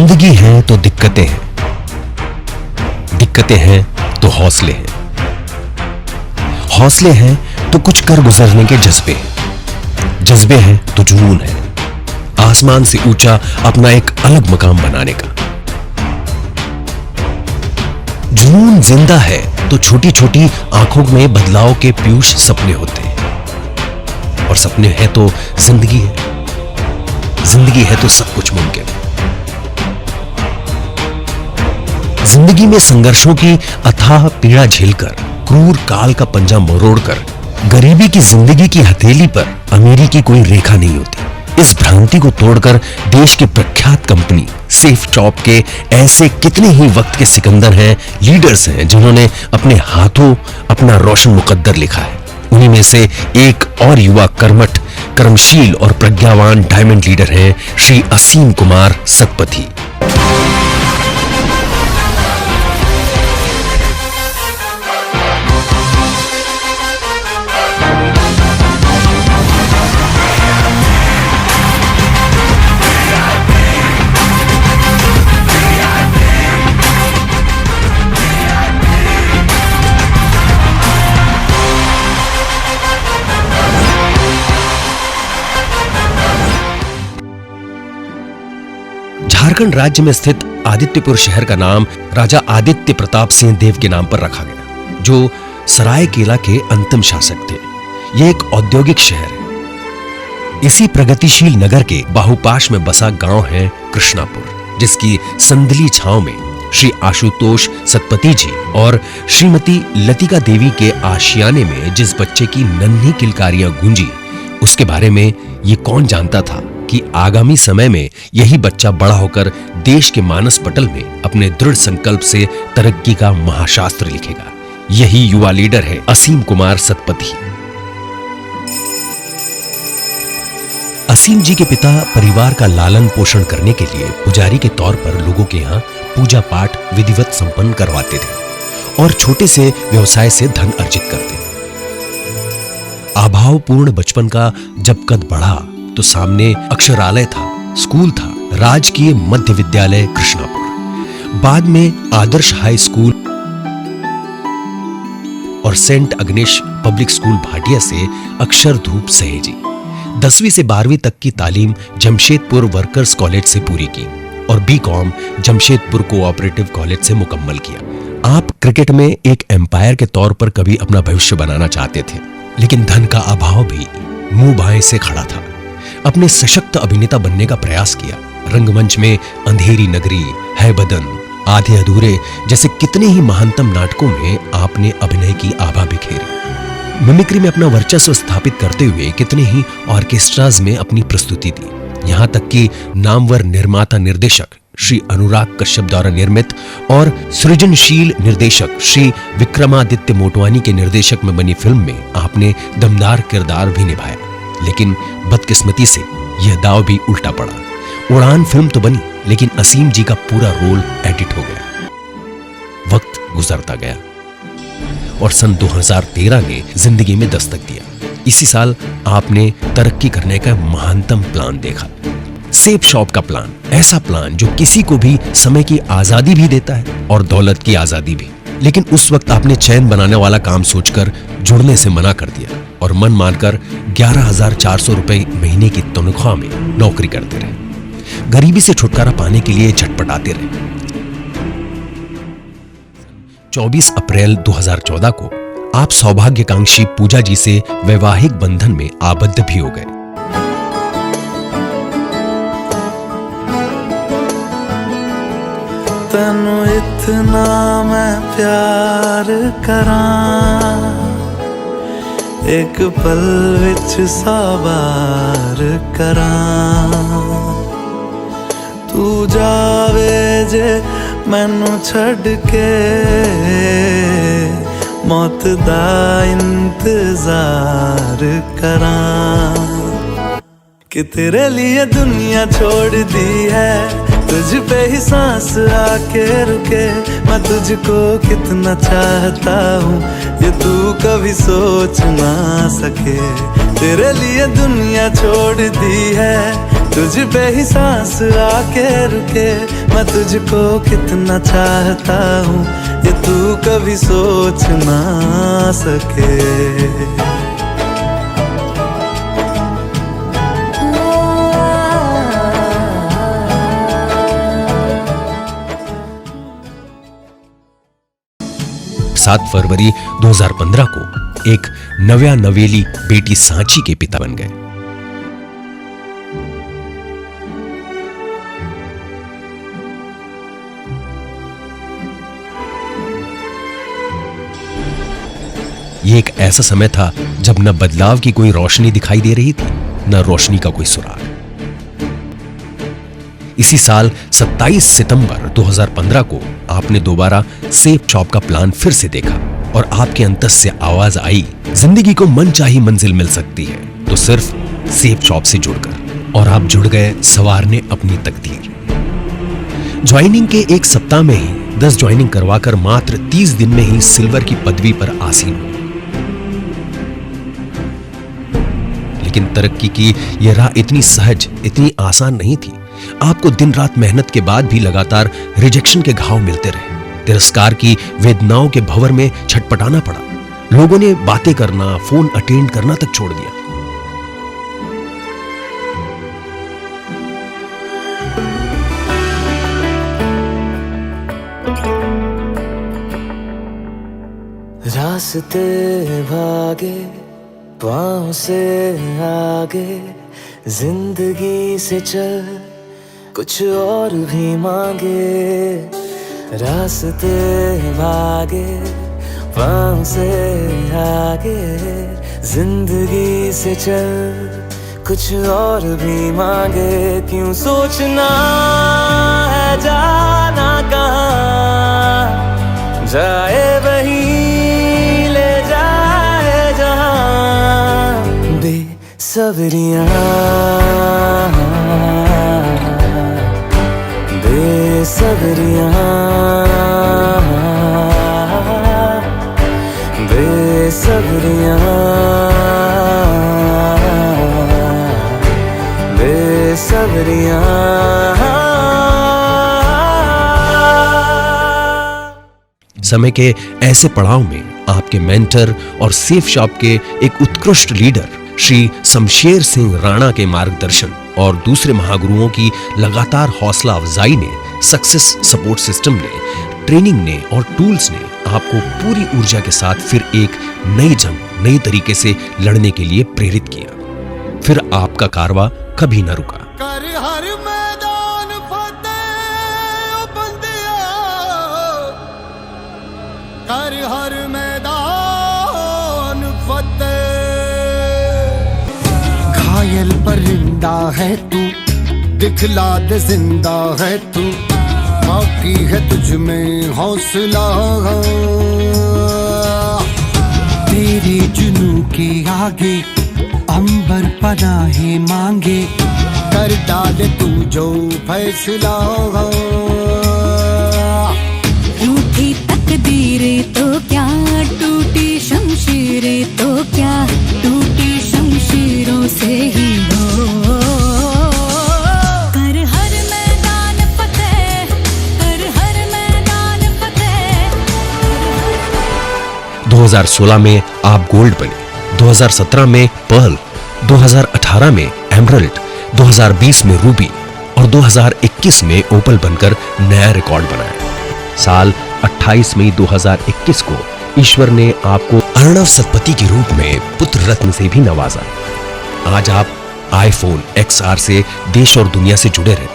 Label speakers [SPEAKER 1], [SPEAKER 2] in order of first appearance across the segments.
[SPEAKER 1] जिंदगी है तो दिक्कतें हैं, दिक्कतें हैं तो हौसले हैं, हौसले हैं तो कुछ कर गुजरने के जज्बे हैं, जज्बे हैं तो जुनून है, आसमान से ऊंचा अपना एक अलग मकाम बनाने का। जुनून जिंदा है तो छोटी छोटी आंखों में बदलाव के पीयूष सपने होते हैं, और सपने हैं तो जिंदगी है, जिंदगी है तो सब कुछ मुमकिन है। जिंदगी में संघर्षों की अथाह पीड़ा झेलकर, क्रूर काल का पंजा मरोड़कर, गरीबी की जिंदगी की हथेली पर अमीरी की कोई रेखा नहीं होती। इस भ्रांति को तोड़कर देश की प्रख्यात कंपनी सेफ टॉप के ऐसे कितने ही वक्त के सिकंदर हैं, लीडर्स हैं, जिन्होंने अपने हाथों अपना रोशन मुकद्दर लिखा है। उन्हीं में से एक और युवा कर्मठ, कर्मशील और प्रज्ञावान डायमंड लीडर हैं श्री असीम कुमार सतपथी। झारखंड राज्य में स्थित आदित्यपुर शहर का नाम राजा आदित्य प्रताप सिंह देव के नाम पर रखा गया, जो सरायकेला के अंतिम शासक थे। यह एक औद्योगिक शहर है। इसी प्रगतिशील नगर के बाहुपाश में बसा गांव है कृष्णापुर, जिसकी संदली छांव में श्री आशुतोष सतपथी जी और श्रीमती लतिका देवी के आशियाने में जिस बच्चे की नन्ही किलकारियां गूंजी, उसके बारे में ये कौन जानता था कि आगामी समय में यही बच्चा बड़ा होकर देश के मानस पटल में अपने दृढ़ संकल्प से तरक्की का महाशास्त्र लिखेगा। यही युवा लीडर है असीम कुमार सतपथी। असीम जी के पिता परिवार का लालन पोषण करने के लिए पुजारी के तौर पर लोगों के यहाँ पूजा पाठ विधिवत संपन्न करवाते थे और छोटे से व्यवसाय से धन अर्जित करते। अभावपूर्ण बचपन का जब कद बढ़ा तो सामने अक्षरालय था, स्कूल था, राजकीय मध्य विद्यालय कृष्णापुर, बाद में आदर्श हाई स्कूल और सेंट अग्नेश पब्लिक स्कूल भाटिया से अक्षर धूप सहेजी। 10वीं से 12वीं तक की तालीम जमशेदपुर वर्कर्स कॉलेज से पूरी की और बीकॉम जमशेदपुर कोऑपरेटिव कॉलेज से मुकम्मल किया। आप क्रिकेट में एक एम्पायर के तौर पर कभी अपना भविष्य बनाना चाहते थे, लेकिन धन का अभाव भी मुंह बाएं से खड़ा था। अपने सशक्त अभिनेता बनने का प्रयास किया। रंगमंच में अंधेरी नगरी, है बदन, आधे अधूरे जैसे कितने ही महानतम नाटकों में आपने अभिनय की आभा बिखेरी। मिमिक्री में अपना वर्चस्व स्थापित करते हुए कितने ही ऑर्केस्ट्राज में अपनी प्रस्तुति दी। यहां तक कि नामवर निर्माता निर्देशक श्री अनुराग कश्यप द्वारा निर्मित और सृजनशील निर्देशक श्री विक्रमादित्य मोटवानी के निर्देशक में बनी फिल्म में आपने दमदार किरदार भी निभाया। लेकिन बदकिस्मती से यह दाव भी उल्टा पड़ा। उड़ान फिल्म तो बनी, लेकिन असीम जी का पूरा रोल एडिट हो गया। वक्त गुजरता गया और सन 2013 ने जिंदगी में दस्तक दिया। इसी साल आपने तरक्की करने का महानतम प्लान देखा, सेफ शॉप का प्लान। ऐसा प्लान जो किसी को भी समय की आजादी भी देता है और दौलत की आजादी भी। लेकिन उस वक्त आपने चैन बनाने वाला काम सोचकर जुड़ने से मना कर दिया और मन मानकर 11,400 रुपए महीने की तनख्वाह में नौकरी करते रहे। गरीबी से छुटकारा पाने के लिए झटपटाते रहे। 24 अप्रैल 2014 को आप सौभाग्यकांक्षी पूजा जी से वैवाहिक बंधन में आबद्ध भी हो गए।
[SPEAKER 2] तनु इतना मैं प्यार करां, एक पल विच साबार करां। तू जावे जे मैनू छड़ के, मौत दा इंतजार करां। कि तेरे लिए दुनिया छोड़ दी है, तुझ पे ही सांस आके रुके। मैं तुझको कितना चाहता हूँ ये तू कभी सोच ना सके। तेरे लिए दुनिया छोड़ दी है, तुझ पे ही सांस आके रुके, मैं तुझको कितना चाहता हूँ ये तू कभी सोच ना सके।
[SPEAKER 1] 7 फरवरी 2015 को एक नव्या नवेली बेटी सांची के पिता बन गए। ये एक ऐसा समय था जब न बदलाव की कोई रोशनी दिखाई दे रही थी, न रोशनी का कोई सुराग। इसी साल 27 सितंबर 2015 को आपने दोबारा सेफ शॉप का प्लान फिर से देखा और आपके अंतस से आवाज आई, जिंदगी को मनचाही मंजिल मिल सकती है तो सिर्फ सेफ शॉप से जुड़कर। और आप जुड़ गए संवारने अपनी तकदीर। ज्वाइनिंग के एक सप्ताह में ही 10 ज्वाइनिंग करवाकर मात्र 30 दिन में ही सिल्वर की पदवी पर आसीन हुए। लेकिन तरक्की की यह राह इतनी सहज, इतनी आसान नहीं थी। आपको दिन रात मेहनत के बाद भी लगातार रिजेक्शन के घाव मिलते रहे। तिरस्कार की वेदनाओं के भंवर में छटपटाना पड़ा। लोगों ने बातें करना, फोन अटेंड करना तक छोड़ दिया।
[SPEAKER 2] रास्ते भागे पाँव से आगे, जिंदगी से चल कुछ और भी मांगे। रास्ते भागे पाँव से आगे, जिंदगी से चल कुछ और भी मांगे। क्यों सोचना है जाना कहाँ, जाए वही ले जाए जहाँ। बेसब्रियाँ बेसब्रियाँ बेसब्रियाँ बेसब्रियाँ।
[SPEAKER 1] समय के ऐसे पड़ाव में आपके मेंटर और सेफ शॉप के एक उत्कृष्ट लीडर श्री शमशेर सिंह राणा के मार्गदर्शन और दूसरे महागुरुओं की लगातार हौसला अफजाई ने, सक्सेस सपोर्ट सिस्टम ने, ट्रेनिंग ने और टूल्स ने आपको पूरी ऊर्जा के साथ फिर एक नई जंग, नई तरीके से लड़ने के लिए प्रेरित किया। फिर आपका कारवां कभी न रुका।
[SPEAKER 3] कर हर मैदान फतेह ओ बंदिया, कर हर मैदान फतेह। घायल परिंदा है तू, दिखला दे जिंदा है तू, बाकी है तुझ में हौसला। तेरे जुनू के आगे अंबर पनाहे मांगे, कर डाले तू जो फैसला।
[SPEAKER 4] रूठी तकदीरें तो क्या, टूटी शमशीरें तो क्या, टूटी शमशीरों से ही हो। कर हर मैदान फतेह, कर हर मैदान फतेह।
[SPEAKER 1] 2016 में आप गोल्ड बने, 2017 में पर्ल, 2018 में एमरल्ड, 2020 में रूबी और 2021 में ओपल बनकर नया रिकॉर्ड बनाया। साल 28 मई 2021 को ईश्वर ने आपको अर्णव सतपथी के रूप में पुत्र रत्न से भी नवाजा। आज आप आईफोन XR से देश और दुनिया से जुड़े रहे।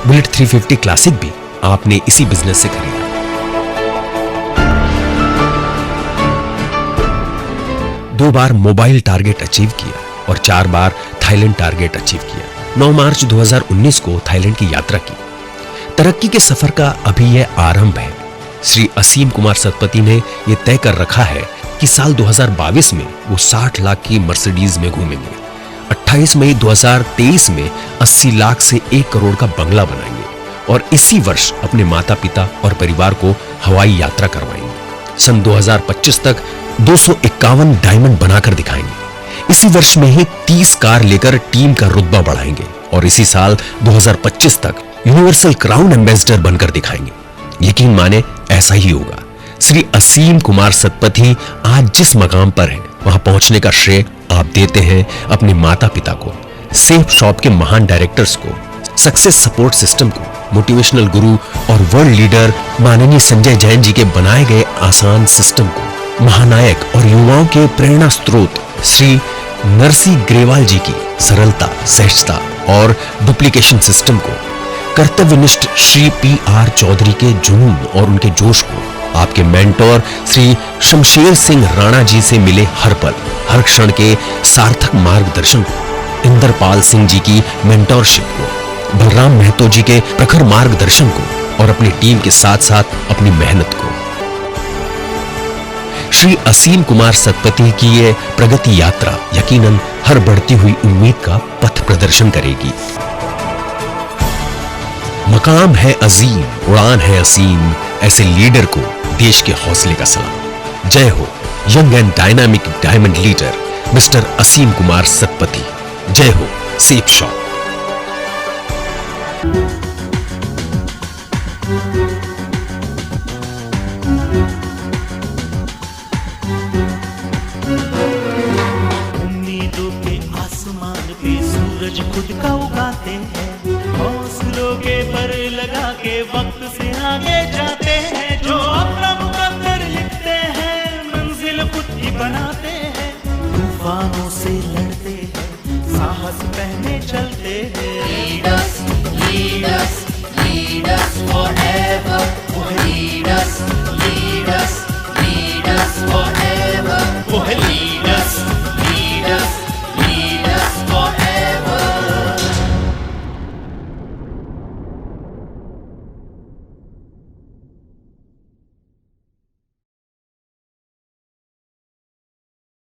[SPEAKER 1] बुलेट 350 क्लासिक भी आपने इसी बिजनेस से खरीदा। दो बार मोबाइल टारगेट अचीव किया और 4 बार थाईलैंड टारगेट अचीव किया। 9 मार्च 2019 को थाईलैंड की यात्रा की। तरक्की के सफर का अभी यह आरंभ है। श्री असीम कुमार सतपथी ने यह तय कर रखा है कि साल 2022 में वो 60 लाख की मर्सिडीज में घूमेंगे। 28 मई 2023 में 80 लाख से 1 करोड़ का बंगला बनाएंगे और इसी वर्ष अपने माता पिता और परिवार को हवाई यात्रा करवाएंगे। सन 2025 तक 251 डायमंड बनाकर दिखाएंगे। इसी वर्ष में ही 30 कार लेकर टीम का रुतबा बढ़ाएंगे और इसी साल 2025 तक यूनिवर्सल क्राउन एम्बेसडर बनकर दिखाएंगे। यकीन माने ऐसा ही होगा। श्री असीम कुमार सतपथी आज जिस मकाम पर हैं, वहां पहुंचने का श्रेय आप देते हैं अपने माता पिता को, सेफ शॉप के महान डायरेक्टर्स को, सक्सेस सपोर्ट सिस्टम को, मोटिवेशनल गुरु और वर्ल्ड लीडर माननीय संजय जैन जी के बनाए गए आसान सिस्टम को, महानायक और युवाओं के प्रेरणा स्रोत श्री नरसी ग्रेवाल जी की सरलता, सहजता और डुप्लीकेशन सिस्टम को, कर्तव्यनिष्ठ श्री PR चौधरी के जुनून और उनके जोश को, आपके मेंटोर श्री शमशेर सिंह राणा जी से मिले हर पल हर क्षण के सार्थक मार्गदर्शन को, इंद्रपाल सिंह जी की मेंटोरशिप को, बलराम महतो जी के प्रखर मार्गदर्शन को और अपनी टीम के साथ साथ अपनी मेहनत को। श्री असीम कुमार सतपथी की ये प्रगति यात्रा यकीनन हर बढ़ती हुई उम्मीद का पथ प्रदर्शन करेगी। मकाम है अजीम, उड़ान है असीम, ऐसे लीडर को देश के हौसले का सलाम। जय हो young and dynamic diamond leader mister Asim Kumar Satpathy. जय हो सेफ शॉप।
[SPEAKER 5] उम्मीदों के आसमान पे सूरज खुद का उगाते हैं, हौसलों के पर लगा के वक्त से आगे जाते हैं। जो अपना मुकद्दर लिखते हैं, मंजिल खुद ही बनाते हैं, तूफानों से लड़ते हैं, साहस पहने चलते हैं। Lead us, lead us, lead us forever. Lead us, lead us, lead us forever.